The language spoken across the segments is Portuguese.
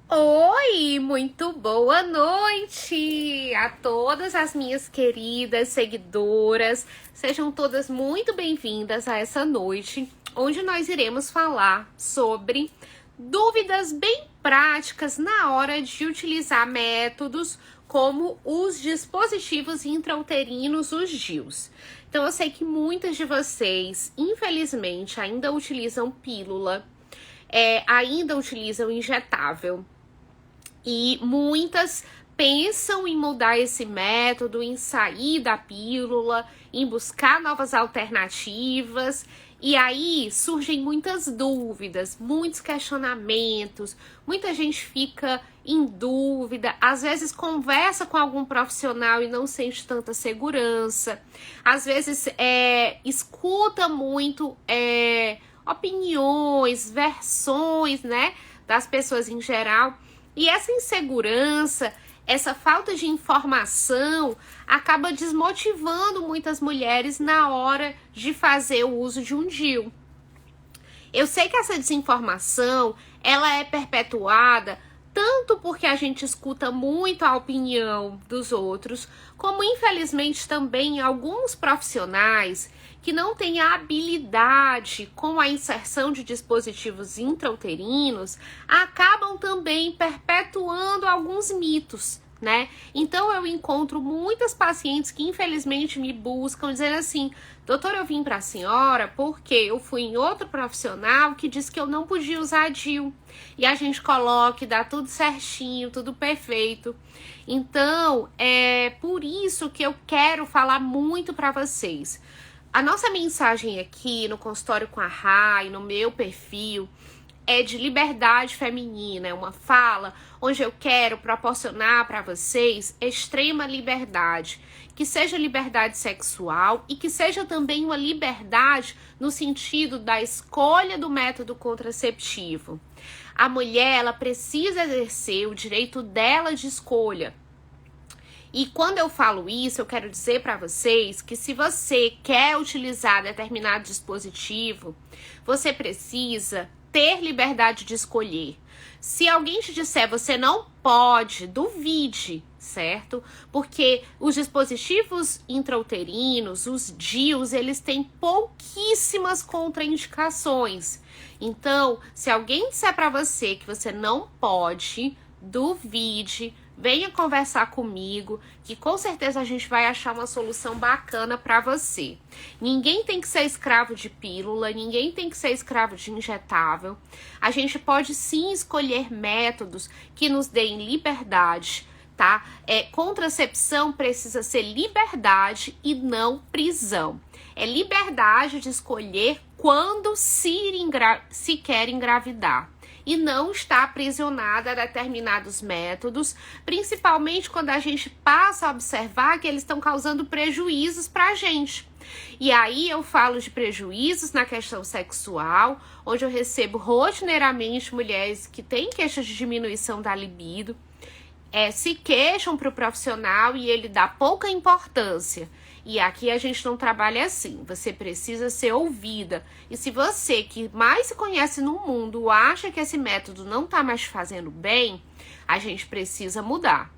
Oi, muito boa noite a todas as minhas queridas seguidoras. Sejam todas muito bem-vindas a essa noite, onde nós iremos falar sobre dúvidas bem práticas na hora de utilizar métodos como os dispositivos intrauterinos, os DIUs. Então, eu sei que muitas de vocês, infelizmente, ainda utilizam pílula, ainda utilizam injetável. E muitas pensam em mudar esse método, em sair da pílula, em buscar novas alternativas. E aí surgem muitas dúvidas, muitos questionamentos, muita gente fica em dúvida, às vezes conversa com algum profissional e não sente tanta segurança, às vezes escuta muito opiniões, versões, né, das pessoas em geral. E essa insegurança, essa falta de informação acaba desmotivando muitas mulheres na hora de fazer o uso de um DIU. Eu sei que essa desinformação, ela é perpetuada tanto porque a gente escuta muito a opinião dos outros, como infelizmente também alguns profissionais que não têm a habilidade com a inserção de dispositivos intrauterinos, acabam também perpetuando alguns mitos, né? Então eu encontro muitas pacientes que infelizmente me buscam dizendo assim: doutor, eu vim para a senhora porque eu fui em outro profissional que disse que eu não podia usar DIU. E a gente coloca e dá tudo certinho, tudo perfeito. Então, é por isso que eu quero falar muito para vocês. A nossa mensagem aqui no consultório com a Rai, no meu perfil, é de liberdade feminina, é uma fala onde eu quero proporcionar para vocês extrema liberdade, que seja liberdade sexual e que seja também uma liberdade no sentido da escolha do método contraceptivo. A mulher, ela precisa exercer o direito dela de escolha. E quando eu falo isso, eu quero dizer para vocês que se você quer utilizar determinado dispositivo, você precisa ter liberdade de escolher. Se alguém te disser você não pode, duvide, certo? Porque os dispositivos intrauterinos, os DIUs, eles têm pouquíssimas contraindicações. Então, se alguém disser para você que você não pode, duvide, venha conversar comigo, que com certeza a gente vai achar uma solução bacana para você. Ninguém tem que ser escravo de pílula, ninguém tem que ser escravo de injetável. A gente pode sim escolher métodos que nos deem liberdade, tá? Contracepção precisa ser liberdade e não prisão. É liberdade de escolher quando se quer engravidar. E não está aprisionada a determinados métodos, principalmente quando a gente passa a observar que eles estão causando prejuízos para a gente. E aí eu falo de prejuízos na questão sexual, onde eu recebo rotineiramente mulheres que têm queixas de diminuição da libido, se queixam para o profissional e ele dá pouca importância. E aqui a gente não trabalha assim, você precisa ser ouvida. E se você, que mais se conhece no mundo, acha que esse método não está mais fazendo bem, a gente precisa mudar,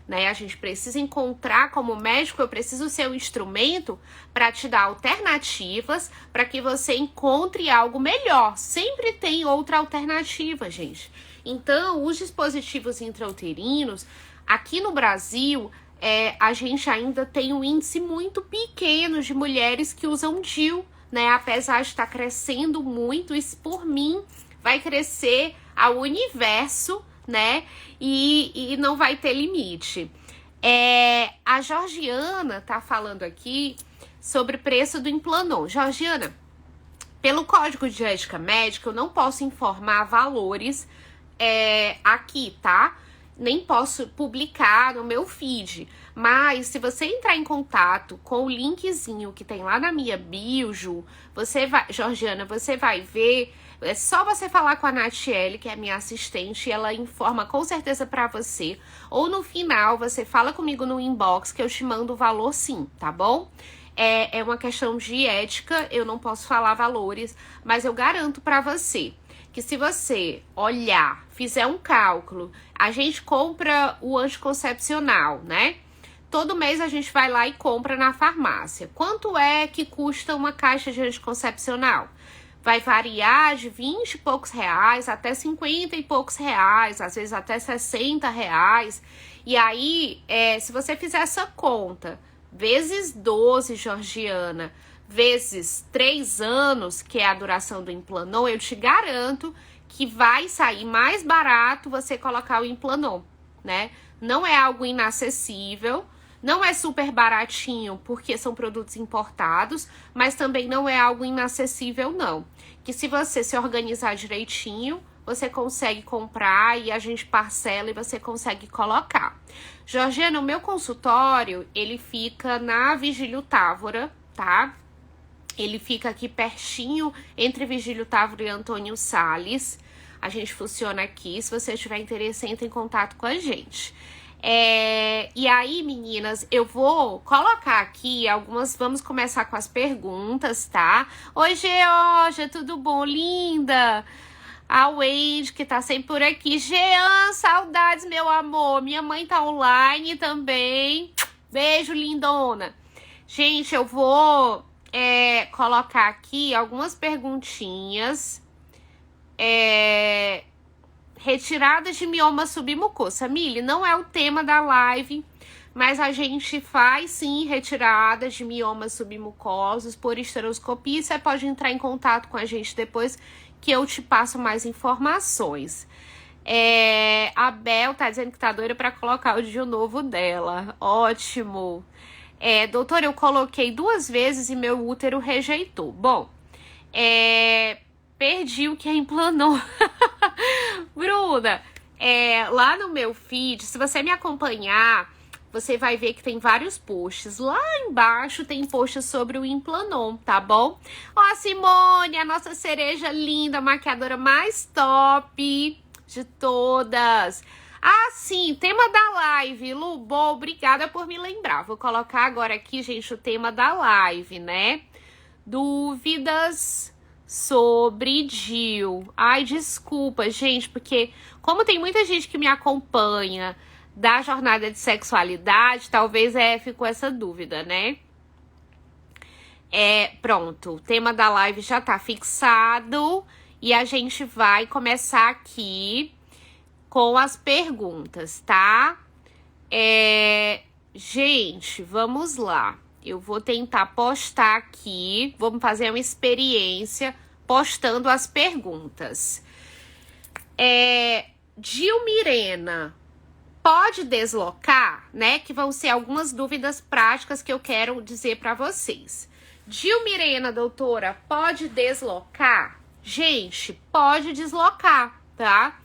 né? A gente precisa encontrar, como médico, eu preciso ser um instrumento para te dar alternativas, para que você encontre algo melhor. Sempre tem outra alternativa, gente. Então, os dispositivos intrauterinos, aqui no Brasil, a gente ainda tem um índice muito pequeno de mulheres que usam DIU, né? Apesar de estar crescendo muito, isso por mim vai crescer ao universo, né? E não vai ter limite. A Georgiana tá falando aqui sobre o preço do Implanon. Georgiana, pelo Código de Ética Médica, eu não posso informar valores aqui, tá? Nem posso publicar no meu feed, mas se você entrar em contato com o linkzinho que tem lá na minha bio, Ju, Georgiana, você vai ver, é só você falar com a Natiele, que é minha assistente, e ela informa com certeza pra você, ou no final você fala comigo no inbox que eu te mando o valor sim, tá bom? É uma questão de ética, eu não posso falar valores, mas eu garanto pra você que se você olhar, fizer um cálculo, a gente compra o anticoncepcional, né? Todo mês a gente vai lá e compra na farmácia. Quanto é que custa uma caixa de anticoncepcional? Vai variar de 20 e poucos reais até 50 e poucos reais, às vezes até 60 reais. E aí, se você fizer essa conta, vezes 12, Georgiana, vezes 3 anos, que é a duração do Implanon, eu te garanto que vai sair mais barato você colocar o Implanon, né? Não é algo inacessível, não é super baratinho porque são produtos importados, mas também não é algo inacessível não. Que se você se organizar direitinho, você consegue comprar e a gente parcela e você consegue colocar. Georgiana, o meu consultório, ele fica na Vigílio Távora, tá? Ele fica aqui pertinho entre Vigílio Távora e Antônio Salles. A gente funciona aqui. Se você tiver interesse, entre em contato com a gente. E aí, meninas, eu vou colocar aqui algumas... Vamos começar com as perguntas, tá? Oi, Georgia, tudo bom? Linda! A Wendy, que tá sempre por aqui. Jean, saudades, meu amor. Minha mãe tá online também. Beijo, lindona. Gente, eu vou... colocar aqui algumas perguntinhas. Retiradas de mioma submucosa. Mili, não é o tema da live, mas a gente faz sim retiradas de miomas submucosos por esteroscopia. Você pode entrar em contato com a gente depois que eu te passo mais informações. A Bel tá dizendo que tá doida pra colocar o dia novo dela. Ótimo. Doutora, eu coloquei 2 vezes e meu útero rejeitou. Bom, perdi o que Implanon. Bruna, lá no meu feed, se você me acompanhar, você vai ver que tem vários posts. Lá embaixo tem posts sobre o Implanon, tá bom? Ó, Simone, a nossa cereja linda, maquiadora mais top de todas. Ah, sim, tema da live, Lu, bom, obrigada por me lembrar. Vou colocar agora aqui, gente, o tema da live, né? Dúvidas sobre DIU. Ai, desculpa, gente, porque como tem muita gente que me acompanha da jornada de sexualidade, talvez ficou essa dúvida, né? Pronto, o tema da live já tá fixado e a gente vai começar aqui com as perguntas, tá? Gente, vamos lá. Eu vou tentar postar aqui. Vamos fazer uma experiência postando as perguntas. Dilmirena, pode deslocar, né? Que vão ser algumas dúvidas práticas que eu quero dizer para vocês. Dilmirena, doutora, pode deslocar? Gente, pode deslocar, tá?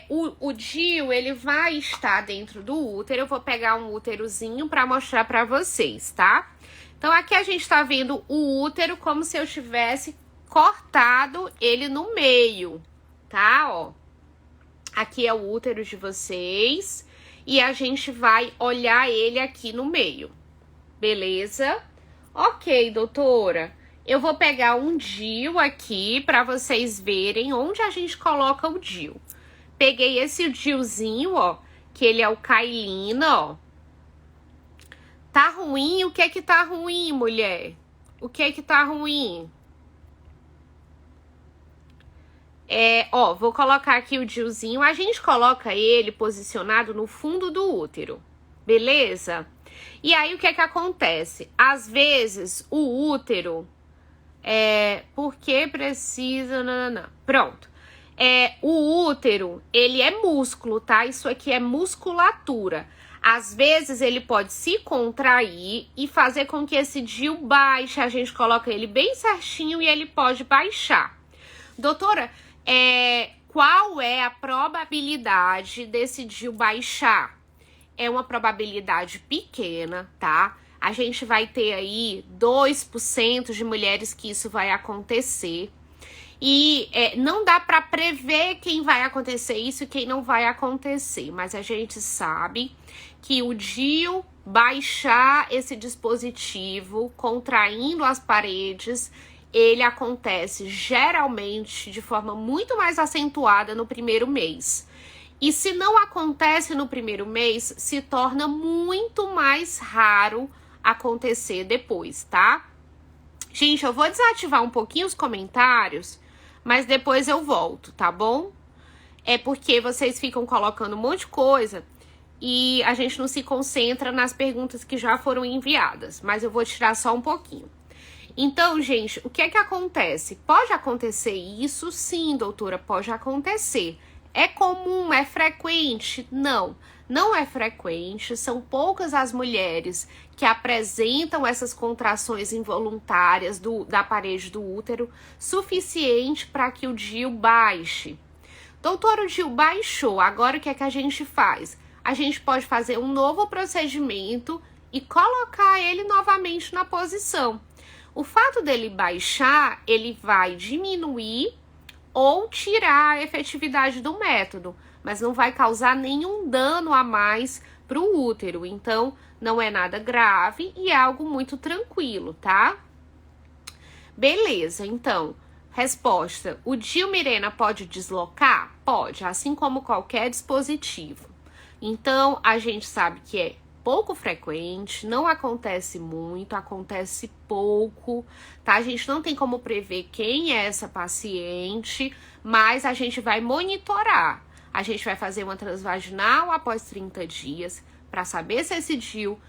O DIU, ele vai estar dentro do útero. Eu vou pegar um úterozinho para mostrar para vocês, tá? Então, aqui a gente tá vendo o útero como se eu tivesse cortado ele no meio, tá? Ó, aqui é o útero de vocês e a gente vai olhar ele aqui no meio, beleza? Ok, doutora. Eu vou pegar um DIU aqui para vocês verem onde a gente coloca o DIU. Peguei esse DIUzinho, ó, que ele é o Kailina, ó. Tá ruim? O que é que tá ruim, mulher? O que é que tá ruim? Ó, vou colocar aqui o DIUzinho. A gente coloca ele posicionado no fundo do útero, beleza? E aí, o que é que acontece? Às vezes, o útero... porque precisa... Nanana. Pronto. O útero, ele é músculo, tá? Isso aqui é musculatura. Às vezes, ele pode se contrair e fazer com que esse DIU baixe. A gente coloca ele bem certinho e ele pode baixar. Doutora, qual é a probabilidade desse DIU baixar? É uma probabilidade pequena, tá? A gente vai ter aí 2% de mulheres que isso vai acontecer. E não dá para prever quem vai acontecer isso e quem não vai acontecer. Mas a gente sabe que o DIU baixar esse dispositivo, contraindo as paredes ele acontece geralmente de forma muito mais acentuada no primeiro mês. E se não acontece no primeiro mês, se torna muito mais raro acontecer depois, tá? Gente, eu vou desativar um pouquinho os comentários, mas depois eu volto, tá bom? É porque vocês ficam colocando um monte de coisa e a gente não se concentra nas perguntas que já foram enviadas, mas eu vou tirar só um pouquinho. Então, gente, o que é que acontece? Pode acontecer isso? Sim, doutora, pode acontecer. É comum? É frequente? Não, não é frequente. São poucas as mulheres que apresentam essas contrações involuntárias da parede do útero, suficiente para que o DIU baixe. Doutor, o DIU baixou, agora o que é que a gente faz? A gente pode fazer um novo procedimento e colocar ele novamente na posição. O fato dele baixar, ele vai diminuir ou tirar a efetividade do método, mas não vai causar nenhum dano a mais para o útero. Então, não é nada grave e é algo muito tranquilo, tá? Beleza, então, resposta. O DIU, Mirena, pode deslocar? Pode, assim como qualquer dispositivo. Então, a gente sabe que é pouco frequente, não acontece muito, acontece pouco, tá? A gente não tem como prever quem é essa paciente, mas a gente vai monitorar. A gente vai fazer uma transvaginal após 30 dias para saber se esse DIU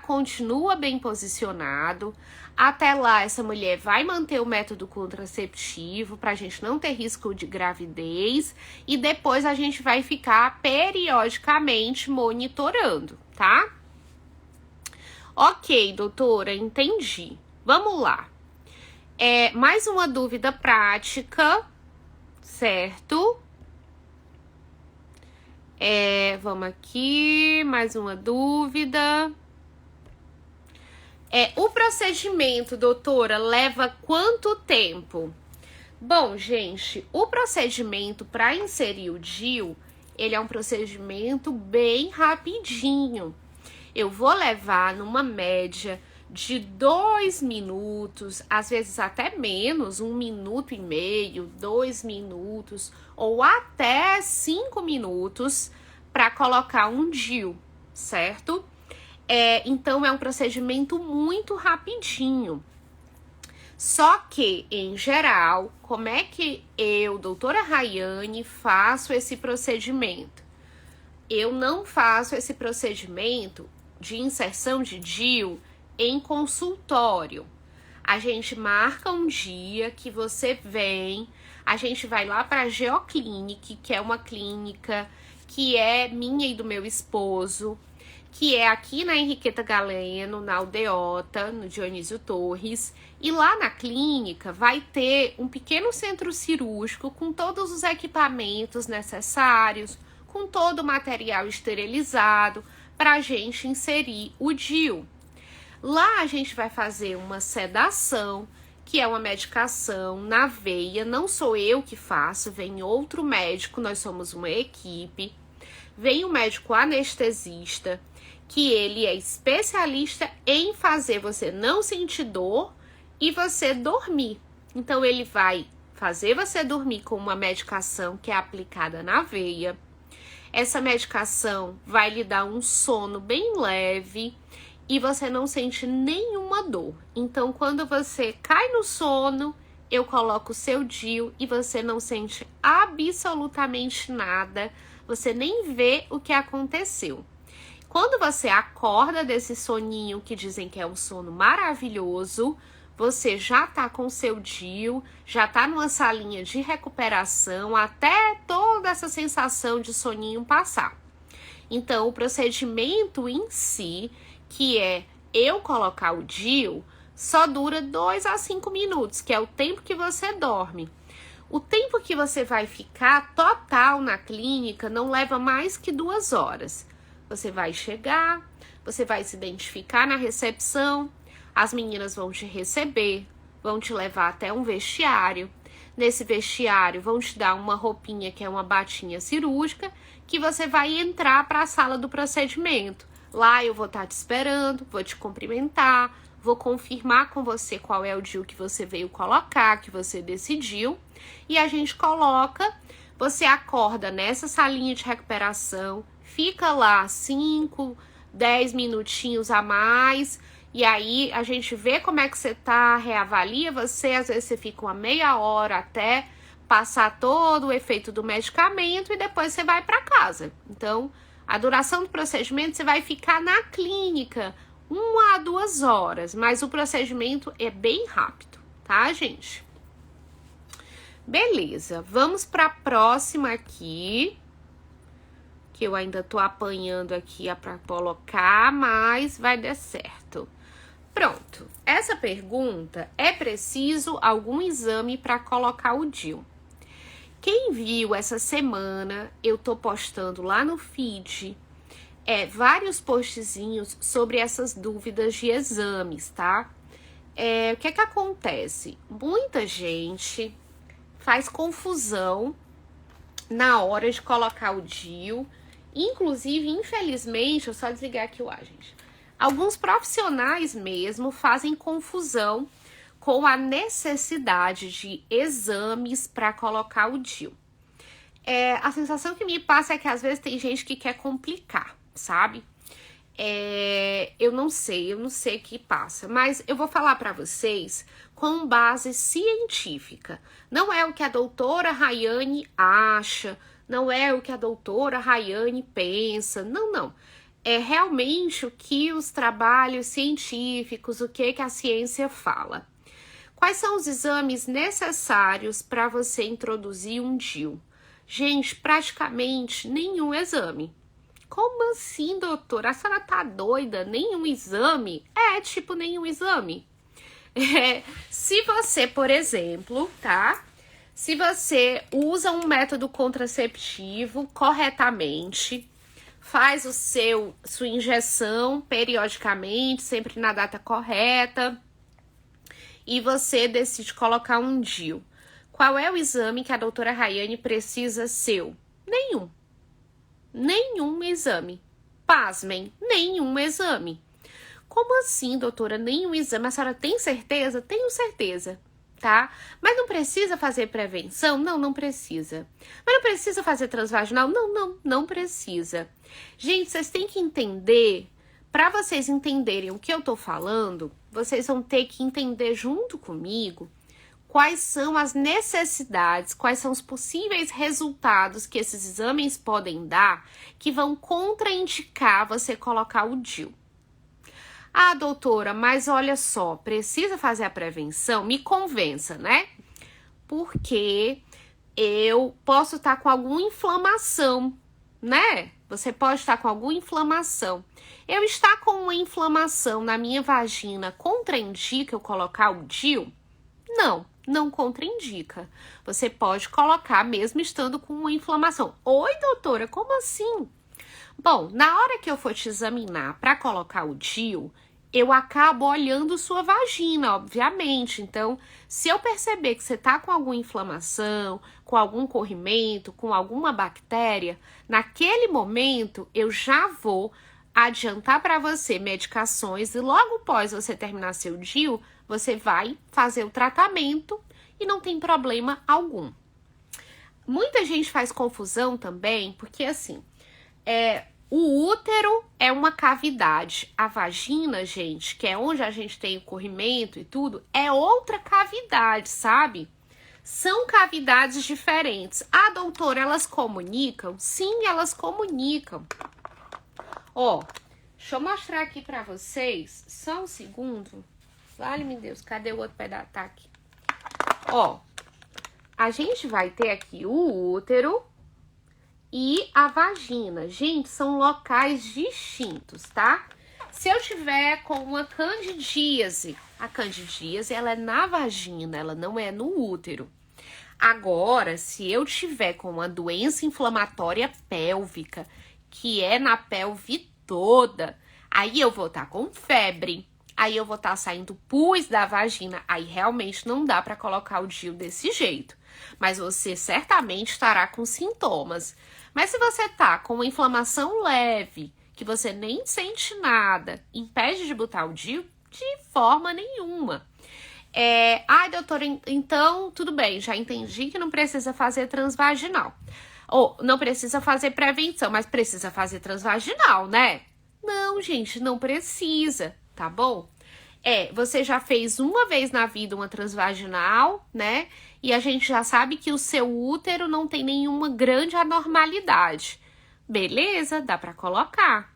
continua bem posicionado. Até lá, essa mulher vai manter o método contraceptivo para a gente não ter risco de gravidez e depois a gente vai ficar periodicamente monitorando, tá? Ok, doutora, entendi. Vamos lá. Mais uma dúvida prática, certo? Vamos aqui, mais uma dúvida. O procedimento, doutora, leva quanto tempo? Bom, gente, o procedimento para inserir o DIU, ele é um procedimento bem rapidinho. Eu vou levar numa média de 2 minutos, às vezes até menos, 1 minuto e meio, 2 minutos, ou até 5 minutos para colocar um DIU, certo? Então, é um procedimento muito rapidinho. Só que, em geral, como é que eu, doutora Rayane, faço esse procedimento? Eu não faço esse procedimento de inserção de DIU em consultório. A gente marca um dia que você vem, a gente vai lá para a Geoclinic, que é uma clínica que é minha e do meu esposo, que é aqui na Henriqueta Galeno, na Aldeota, no Dionísio Torres. E lá na clínica vai ter um pequeno centro cirúrgico com todos os equipamentos necessários, com todo o material esterilizado para a gente inserir o DIU. Lá a gente vai fazer uma sedação, que é uma medicação na veia. Não sou eu que faço, vem outro médico, nós somos uma equipe. Vem um médico anestesista, que ele é especialista em fazer você não sentir dor e você dormir. Então, ele vai fazer você dormir com uma medicação que é aplicada na veia. Essa medicação vai lhe dar um sono bem leve e você não sente nenhuma dor. Então, quando você cai no sono, eu coloco o seu DIU e você não sente absolutamente nada, você nem vê o que aconteceu. Quando você acorda desse soninho que dizem que é um sono maravilhoso, você já tá com o seu DIU, já tá numa salinha de recuperação até toda essa sensação de soninho passar. Então, o procedimento em si, que é eu colocar o DIU, só dura 2 a 5 minutos, que é o tempo que você dorme. O tempo que você vai ficar total na clínica não leva mais que 2 horas. Você vai chegar, você vai se identificar na recepção, as meninas vão te receber, vão te levar até um vestiário. Nesse vestiário vão te dar uma roupinha que é uma batinha cirúrgica, que você vai entrar para a sala do procedimento. Lá eu vou estar te esperando, vou te cumprimentar, vou confirmar com você qual é o DIU que você veio colocar, que você decidiu, e a gente coloca, você acorda nessa salinha de recuperação, fica lá 5, 10 minutinhos a mais, e aí a gente vê como é que você tá, reavalia você, às vezes você fica uma meia hora até passar todo o efeito do medicamento e depois você vai para casa. Então, a duração do procedimento você vai ficar na clínica 1 a 2 horas, mas o procedimento é bem rápido, tá, gente? Beleza, vamos para a próxima aqui, que eu ainda tô apanhando aqui para colocar, mas vai dar certo. Pronto, essa pergunta, é preciso algum exame para colocar o DIU? Quem viu essa semana, eu tô postando lá no feed, vários postzinhos sobre essas dúvidas de exames, tá? O que que acontece? Muita gente faz confusão na hora de colocar o DIU, inclusive, infelizmente, eu só desligar aqui o ar, gente. Alguns profissionais mesmo fazem confusão com a necessidade de exames para colocar o DIU. A sensação que me passa é que às vezes tem gente que quer complicar, sabe? Eu não sei o que passa, mas eu vou falar para vocês com base científica. Não é o que a doutora Rayane acha, não é o que a doutora Rayane pensa, não. É realmente o que os trabalhos científicos, o que a ciência fala. Quais são os exames necessários para você introduzir um DIU? Gente, praticamente nenhum exame. Como assim, doutora? A senhora tá doida? Nenhum exame? Tipo nenhum exame. Se você, por exemplo, tá? Se você usa um método contraceptivo corretamente, faz sua injeção periodicamente, sempre na data correta, e você decide colocar um DIU. Qual é o exame que a doutora Rayane precisa seu? Nenhum. Nenhum exame. Pasmem, nenhum exame. Como assim, doutora? Nenhum exame? A senhora tem certeza? Tenho certeza, tá? Mas não precisa fazer prevenção? Não precisa. Mas não precisa fazer transvaginal? Não precisa. Gente, vocês têm que entender, para vocês entenderem o que eu tô falando, vocês vão ter que entender junto comigo quais são as necessidades, quais são os possíveis resultados que esses exames podem dar que vão contraindicar você colocar o DIU. Ah, doutora, mas olha só, precisa fazer a prevenção? Me convença, né? Porque eu posso estar com alguma inflamação, né? Você pode estar com alguma inflamação. Eu estar com uma inflamação na minha vagina contraindica eu colocar o DIU? Não contraindica. Você pode colocar mesmo estando com uma inflamação. Oi, doutora, como assim? Bom, na hora que eu for te examinar para colocar o DIU, eu acabo olhando sua vagina, obviamente. Então, se eu perceber que você tá com alguma inflamação, com algum corrimento, com alguma bactéria, naquele momento eu já vou adiantar para você medicações e logo após você terminar seu DIU, você vai fazer o tratamento e não tem problema algum. Muita gente faz confusão também, porque assim, o útero é uma cavidade. A vagina, gente, que é onde a gente tem o corrimento e tudo, é outra cavidade, sabe? São cavidades diferentes. Ah, doutora, elas comunicam? Sim, elas comunicam. Ó, deixa eu mostrar aqui pra vocês, só um segundo. Vale-me Deus, cadê o outro pedaço? Tá aqui. Ó, a gente vai ter aqui o útero e a vagina. Gente, são locais distintos, tá? Se eu tiver com uma candidíase, a candidíase, ela é na vagina, ela não é no útero. Agora, se eu tiver com uma doença inflamatória pélvica, que é na pelve toda, aí eu vou estar com febre, aí eu vou estar saindo pus da vagina, aí realmente não dá para colocar o DIU desse jeito. Mas você certamente estará com sintomas. Mas se você tá com uma inflamação leve, que você nem sente nada, impede de botar o DIU, De forma nenhuma. Doutora, então tudo bem, já entendi que não precisa fazer transvaginal. Ou não precisa fazer prevenção, mas precisa fazer transvaginal, né? Não, gente, não precisa, tá bom? Você já fez uma vez na vida uma transvaginal, né? E a gente já sabe que o seu útero não tem nenhuma grande anormalidade. Beleza, dá pra colocar.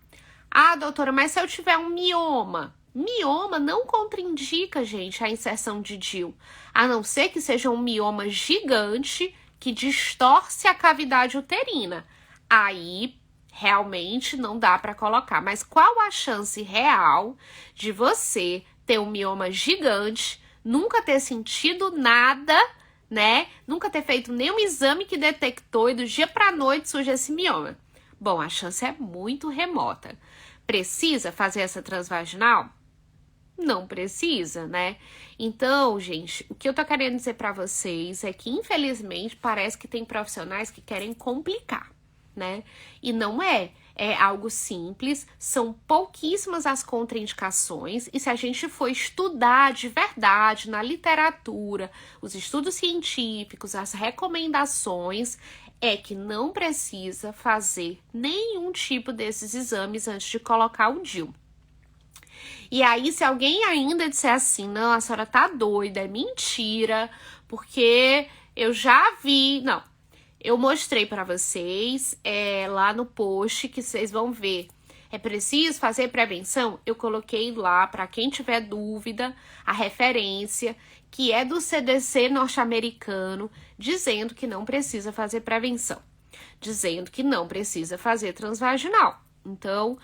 Ah, doutora, mas se eu tiver um mioma? Mioma não contraindica, gente, a inserção de DIU, a não ser que seja um mioma gigante que distorce a cavidade uterina. Aí, realmente, não dá para colocar. Mas qual a chance real de você ter um mioma gigante, nunca ter sentido nada, né? Nunca ter feito nenhum exame que detectou e do dia para noite surge esse mioma? Bom, a chance é muito remota. Precisa fazer essa transvaginal? Não precisa, né? Então, gente, o que eu tô querendo dizer pra vocês é que, infelizmente, parece que tem profissionais que querem complicar, né? E não é. É algo simples, são pouquíssimas as contraindicações, e se a gente for estudar de verdade na literatura, os estudos científicos, as recomendações, é que não precisa fazer nenhum tipo desses exames antes de colocar o DIU. E aí, se alguém ainda disser assim, não, a senhora tá doida, é mentira, porque eu já vi... Não, eu mostrei pra vocês lá no post que vocês vão ver. É preciso fazer prevenção? Eu coloquei lá, pra quem tiver dúvida, a referência, que é do CDC norte-americano, dizendo que não precisa fazer prevenção. Dizendo que não precisa fazer transvaginal. Então...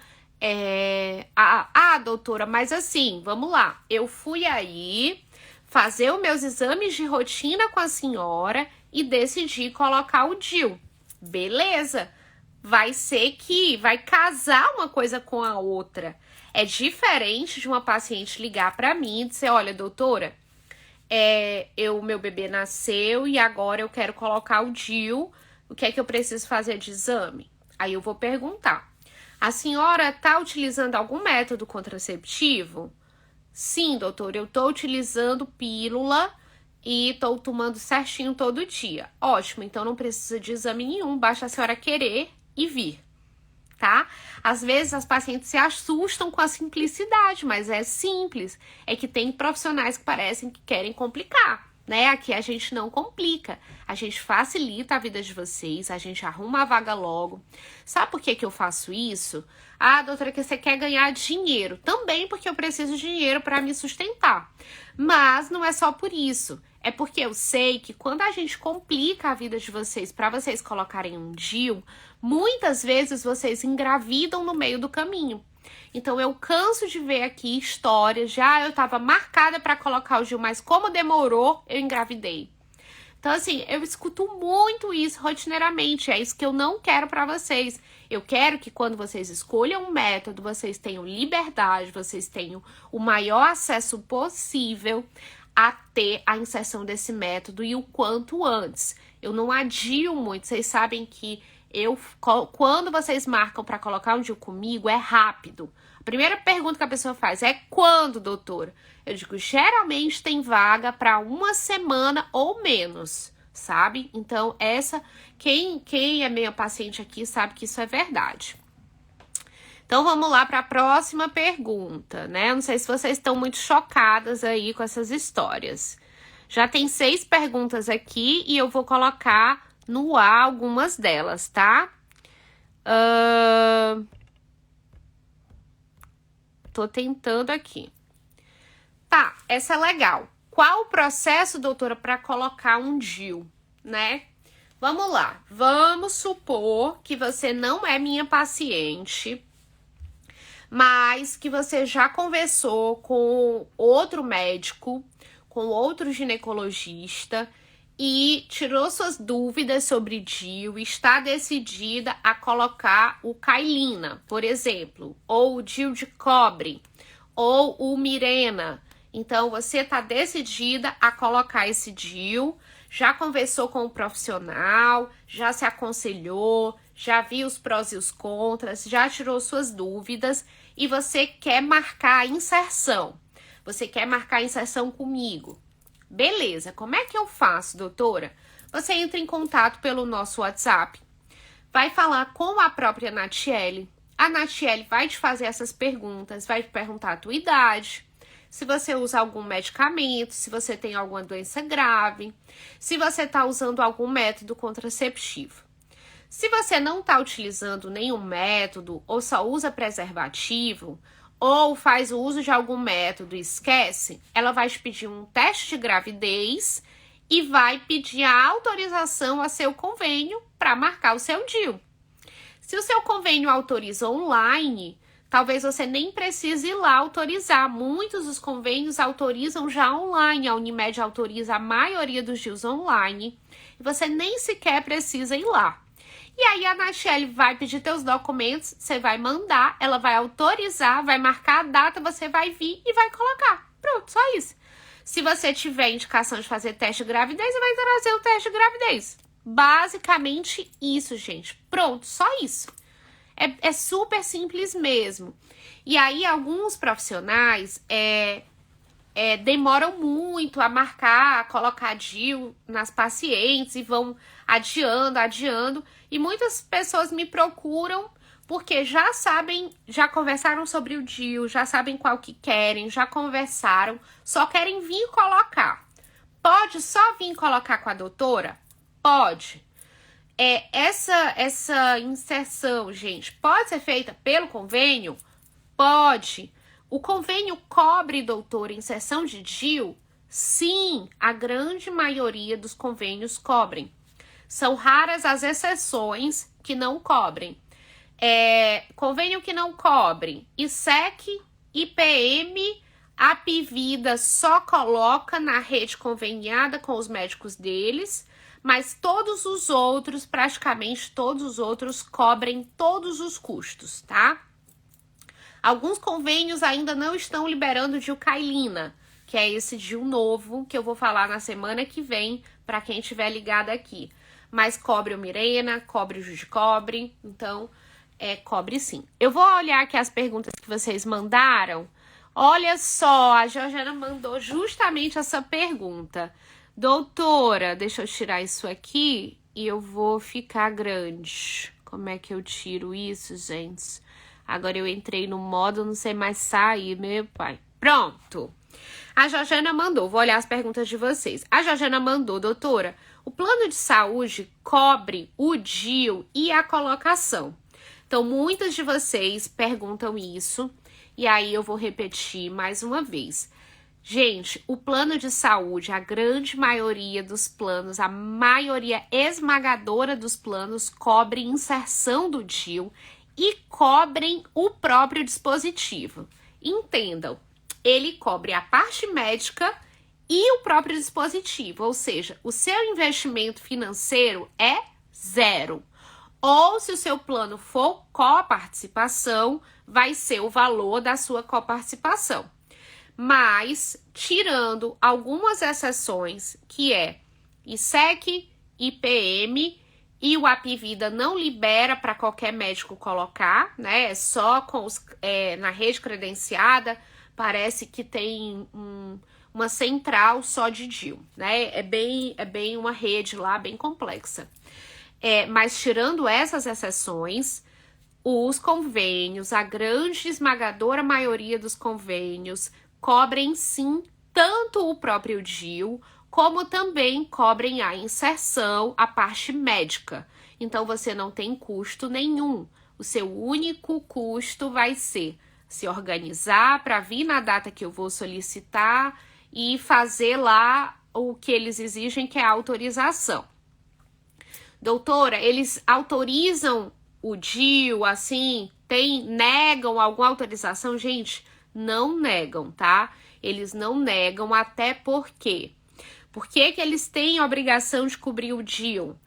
doutora, mas assim, vamos lá. Eu fui aí fazer os meus exames de rotina com a senhora e decidi colocar o DIU. Beleza. Vai ser que vai casar uma coisa com a outra. É diferente de uma paciente ligar pra mim e dizer, olha, doutora, meu bebê nasceu e agora eu quero colocar o DIU. O que é que eu preciso fazer de exame? Aí eu vou perguntar. A senhora está utilizando algum método contraceptivo? Sim, doutor, eu estou utilizando pílula e estou tomando certinho todo dia. Ótimo, então não precisa de exame nenhum, basta a senhora querer e vir, tá? Às vezes as pacientes se assustam com a simplicidade, mas é simples. É que tem profissionais que parecem que querem complicar, né? Aqui a gente não complica, a gente facilita a vida de vocês, a gente arruma a vaga logo. Sabe por que que eu faço isso? Ah, doutora, que você quer ganhar dinheiro. Também porque eu preciso de dinheiro para me sustentar. Mas não é só por isso. É porque eu sei que quando a gente complica a vida de vocês para vocês colocarem um DIU, muitas vezes vocês engravidam no meio do caminho. Então, eu canso de ver aqui histórias, eu estava marcada para colocar o DIU, mas como demorou, eu engravidei. Então, assim, eu escuto muito isso rotineiramente, é isso que eu não quero para vocês. Eu quero que quando vocês escolham um método, vocês tenham liberdade, vocês tenham o maior acesso possível a ter a inserção desse método e o quanto antes. Eu não adio muito, vocês sabem que quando vocês marcam para colocar um DIU comigo, é rápido. A primeira pergunta que a pessoa faz é quando, doutora? Eu digo, geralmente tem vaga para uma semana ou menos, sabe? Então, quem é minha paciente aqui sabe que isso é verdade. Então, vamos lá para a próxima pergunta, né? Não sei se vocês estão muito chocadas aí com essas histórias. Já tem 6 perguntas aqui e eu vou colocar no ar algumas delas, tá? Tô tentando aqui. Tá, essa é legal. Qual o processo, doutora, para colocar um DIU, né? Vamos lá. Vamos supor que você não é minha paciente, mas que você já conversou com outro médico, com outro ginecologista e tirou suas dúvidas sobre DIU e está decidida a colocar o Cailina, por exemplo, ou o DIU de cobre, ou o Mirena. Então, você está decidida a colocar esse DIU, já conversou com o profissional, já se aconselhou, já viu os prós e os contras, já tirou suas dúvidas e você quer marcar a inserção. Você quer marcar a inserção comigo? Beleza, como é que eu faço, doutora? Você entra em contato pelo nosso WhatsApp, vai falar com a própria Natiele. A Natiele vai te fazer essas perguntas, vai te perguntar a tua idade, se você usa algum medicamento, se você tem alguma doença grave, se você está usando algum método contraceptivo. Se você não está utilizando nenhum método, ou só usa preservativo, ou faz o uso de algum método e esquece, ela vai te pedir um teste de gravidez e vai pedir a autorização a seu convênio para marcar o seu DIU. Se o seu convênio autoriza online, talvez você nem precise ir lá autorizar. Muitos dos convênios autorizam já online. A Unimed autoriza a maioria dos DIUs online. E você nem sequer precisa ir lá. E aí a Natiele vai pedir teus documentos, você vai mandar, ela vai autorizar, vai marcar a data, você vai vir e vai colocar. Pronto, só isso. Se você tiver indicação de fazer teste de gravidez, você vai trazer o teste de gravidez. Basicamente isso, gente. Pronto, só isso. É super simples mesmo. E aí alguns profissionais demoram muito a marcar, a colocar DIU nas pacientes e vão adiando. E muitas pessoas me procuram porque já sabem, já conversaram sobre o DIU, já sabem qual que querem, já conversaram, só querem vir colocar. Pode só vir colocar com a doutora? Pode. Essa inserção, gente, pode ser feita pelo convênio? Pode. O convênio cobre, doutora, inserção de DIU? Sim, a grande maioria dos convênios cobrem. São raras as exceções que não cobrem. Convênio que não cobre, ISEC, IPM, a Apivida só coloca na rede conveniada com os médicos deles, mas todos os outros, praticamente todos os outros, cobrem todos os custos, tá? Alguns convênios ainda não estão liberando Dilcailina, que é esse DIU novo que eu vou falar na semana que vem, para quem estiver ligado aqui. Mas cobre o Mirena, cobre o Judicobre, então cobre sim. Eu vou olhar aqui as perguntas que vocês mandaram. Olha só, a Georgiana mandou justamente essa pergunta. Doutora, deixa eu tirar isso aqui e eu vou ficar grande. Como é que eu tiro isso, gente? Agora eu entrei no modo, não sei mais sair, meu pai. Pronto. A Georgiana mandou, vou olhar as perguntas de vocês. A Georgiana mandou, doutora, o plano de saúde cobre o DIU e a colocação. Então, muitas de vocês perguntam isso, e aí eu vou repetir mais uma vez. Gente, o plano de saúde, a grande maioria dos planos, a maioria esmagadora dos planos cobre inserção do DIU e cobrem o próprio dispositivo. Entendam, ele cobre a parte médica e o próprio dispositivo, ou seja, o seu investimento financeiro é zero. Ou se o seu plano for coparticipação, vai ser o valor da sua coparticipação. Mas, tirando algumas exceções, que é ISEC, IPM e o Apivida não libera para qualquer médico colocar, né? É só com na rede credenciada, parece que tem uma central só de DIU, né? É bem uma rede lá, bem complexa. Mas tirando essas exceções, os convênios, a grande esmagadora maioria dos convênios, cobrem sim tanto o próprio DIU, como também cobrem a inserção, a parte médica. Então, você não tem custo nenhum. O seu único custo vai ser se organizar para vir na data que eu vou solicitar e fazer lá o que eles exigem, que é a autorização. Doutora, eles autorizam o DIU, assim, negam alguma autorização? Gente, não negam, tá? Eles não negam, até porque... Por que eles têm a obrigação de cobrir o DIU?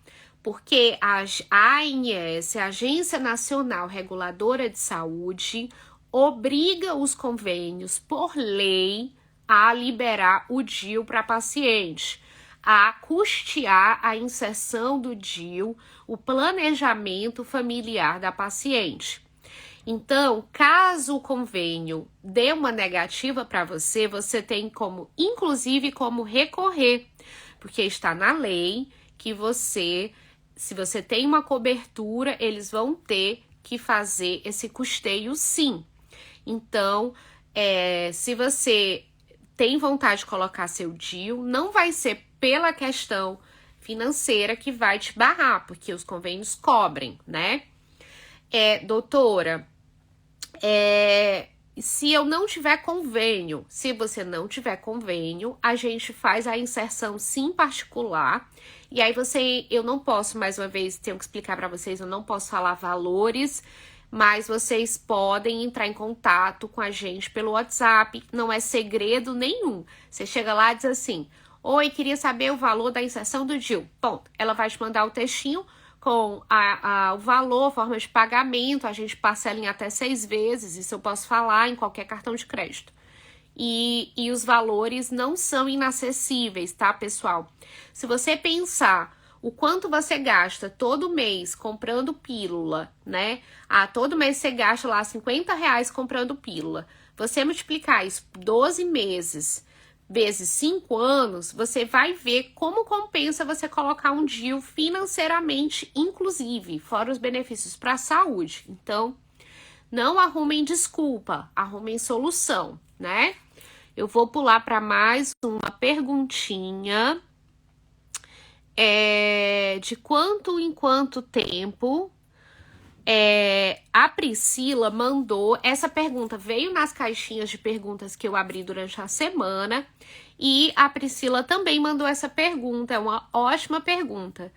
Porque a ANS, a Agência Nacional Reguladora de Saúde, obriga os convênios, por lei, a liberar o DIU para paciente, a custear a inserção do DIU, o planejamento familiar da paciente. Então, caso o convênio dê uma negativa para você, você tem como, inclusive, como recorrer, porque está na lei que você, se você tem uma cobertura, eles vão ter que fazer esse custeio sim. Então, se você tem vontade de colocar seu DIU, não vai ser pela questão financeira que vai te barrar, porque os convênios cobrem, né? Doutora, se eu não tiver convênio, se você não tiver convênio, a gente faz a inserção sim particular. E aí eu não posso, mais uma vez, tenho que explicar para vocês, eu não posso falar valores, mas vocês podem entrar em contato com a gente pelo WhatsApp, não é segredo nenhum. Você chega lá e diz assim, oi, queria saber o valor da inserção do DIU. Ponto. Ela vai te mandar o textinho com o valor, forma de pagamento, a gente parcela em até 6 vezes, isso eu posso falar em qualquer cartão de crédito. E os valores não são inacessíveis, tá, pessoal? Se você pensar o quanto você gasta todo mês comprando pílula, né? Todo mês você gasta lá R$50 comprando pílula. Você multiplicar isso por 12 meses vezes 5 anos, você vai ver como compensa você colocar um DIU financeiramente, inclusive, fora os benefícios para a saúde. Então, não arrumem desculpa, arrumem solução, né? Eu vou pular para mais uma perguntinha. De quanto em quanto tempo a Priscila mandou essa pergunta, veio nas caixinhas de perguntas que eu abri durante a semana, e a Priscila também mandou essa pergunta, é uma ótima pergunta.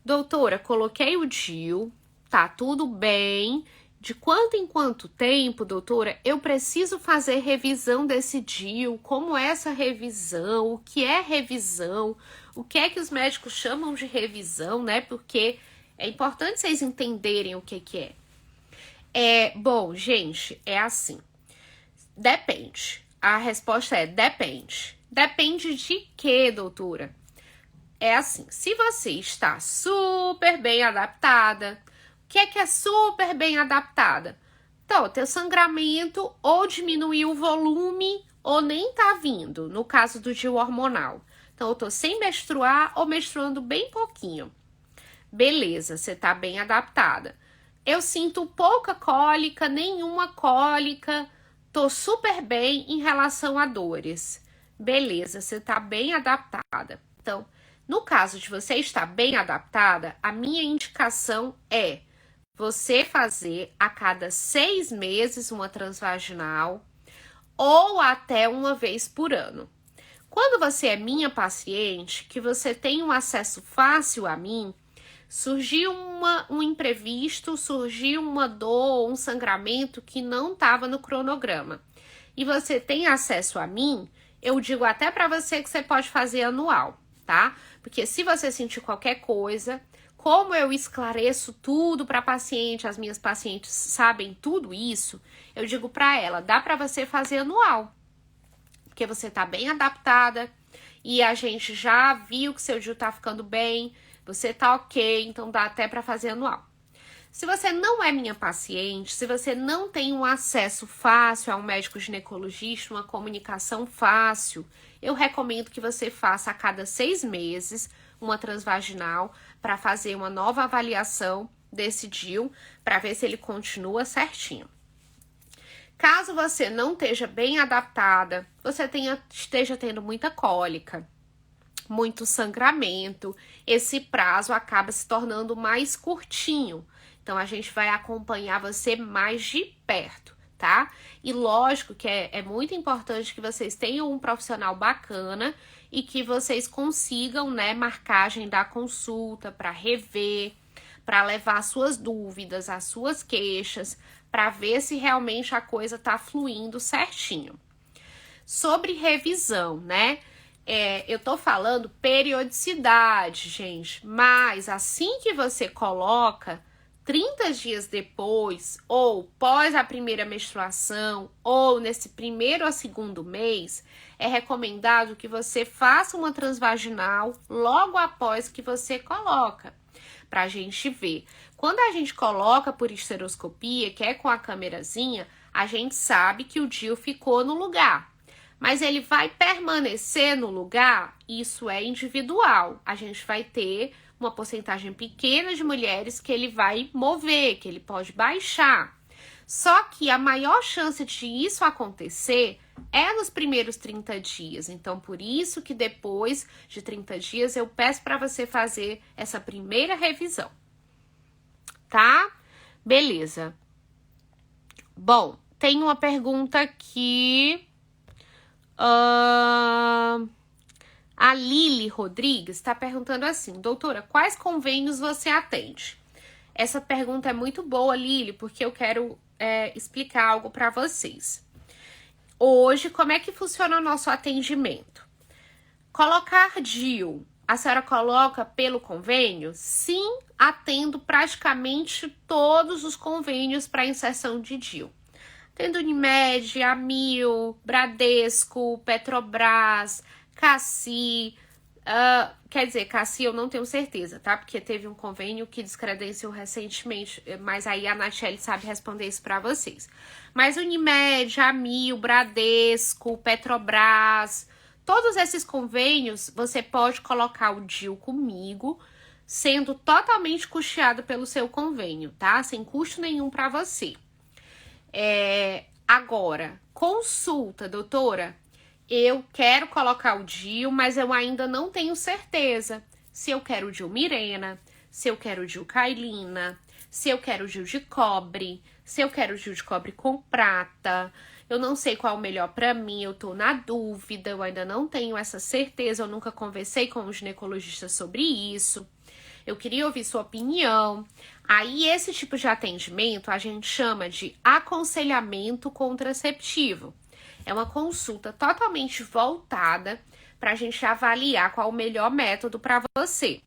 Doutora, coloquei o DIU, tá tudo bem, de quanto em quanto tempo, doutora, eu preciso fazer revisão desse DIU, como é essa revisão, o que é revisão, o que é que os médicos chamam de revisão, né, porque é importante vocês entenderem o que é. Bom, gente, é assim. Depende. A resposta é depende. Depende de quê, doutora? É assim, se você está super bem adaptada, o que é super bem adaptada? Então, teu sangramento ou diminuiu o volume ou nem tá vindo, no caso do DIU hormonal. Então, eu tô sem menstruar ou menstruando bem pouquinho. Beleza, você tá bem adaptada. Eu sinto pouca cólica, nenhuma cólica, tô super bem em relação a dores. Beleza, você tá bem adaptada. Então, no caso de você estar bem adaptada, a minha indicação é você fazer a cada 6 meses uma transvaginal ou até uma vez por ano. Quando você é minha paciente, que você tem um acesso fácil a mim, surgiu um imprevisto, surgiu uma dor, um sangramento que não estava no cronograma, e você tem acesso a mim, eu digo até para você que você pode fazer anual, tá? Porque se você sentir qualquer coisa, como eu esclareço tudo para paciente, as minhas pacientes sabem tudo isso, eu digo para ela, dá para você fazer anual, porque você tá bem adaptada e a gente já viu que seu DIU tá ficando bem, você tá ok, então dá até para fazer anual. Se você não é minha paciente, se você não tem um acesso fácil a um médico ginecologista, uma comunicação fácil, eu recomendo que você faça a cada 6 meses uma transvaginal para fazer uma nova avaliação desse DIU, para ver se ele continua certinho. Caso você não esteja bem adaptada, você esteja tendo muita cólica, muito sangramento, esse prazo acaba se tornando mais curtinho. Então, a gente vai acompanhar você mais de perto, tá? E lógico que é muito importante que vocês tenham um profissional bacana e que vocês consigam, né, marcar, agendar consulta para rever, para levar as suas dúvidas, as suas queixas, para ver se realmente a coisa tá fluindo certinho. Sobre revisão, né? Eu tô falando periodicidade, gente, mas assim que você coloca 30 dias depois, ou pós a primeira menstruação, ou nesse primeiro ou segundo mês, é recomendado que você faça uma transvaginal logo após que você coloca, pra gente ver. Quando a gente coloca por esteroscopia, que é com a câmerazinha, a gente sabe que o DIU ficou no lugar. Mas ele vai permanecer no lugar? Isso é individual. A gente vai ter uma porcentagem pequena de mulheres que ele vai mover, que ele pode baixar. Só que a maior chance de isso acontecer é nos primeiros 30 dias. Então, por isso que depois de 30 dias eu peço para você fazer essa primeira revisão. Tá? Beleza. Bom, tem uma pergunta aqui. A Lili Rodrigues está perguntando assim: doutora, quais convênios você atende? Essa pergunta é muito boa, Lili, porque eu quero explicar algo para vocês. Hoje, como é que funciona o nosso atendimento? Colocar DIU, a senhora coloca pelo convênio? Sim, atendo praticamente todos os convênios para inserção de DIU. Tendo Unimed, Amil, Bradesco, Petrobras, Cassi, quer dizer, Cassi eu não tenho certeza, tá? Porque teve um convênio que descredenciou recentemente, mas aí a Nachelle sabe responder isso para vocês. Mas Unimed, Amil, Bradesco, Petrobras, todos esses convênios você pode colocar o DIU comigo, sendo totalmente custeado pelo seu convênio, tá? Sem custo nenhum para você. Agora, consulta, doutora, eu quero colocar o DIU, mas eu ainda não tenho certeza se eu quero o DIU Mirena, se eu quero o DIU Cailina, se eu quero o DIU de cobre, se eu quero o DIU de cobre com prata. Eu não sei qual é o melhor para mim, eu tô na dúvida, eu ainda não tenho essa certeza, eu nunca conversei com o ginecologista sobre isso. Eu queria ouvir sua opinião. Aí, esse tipo de atendimento a gente chama de aconselhamento contraceptivo. É uma consulta totalmente voltada para a gente avaliar qual o melhor método para você.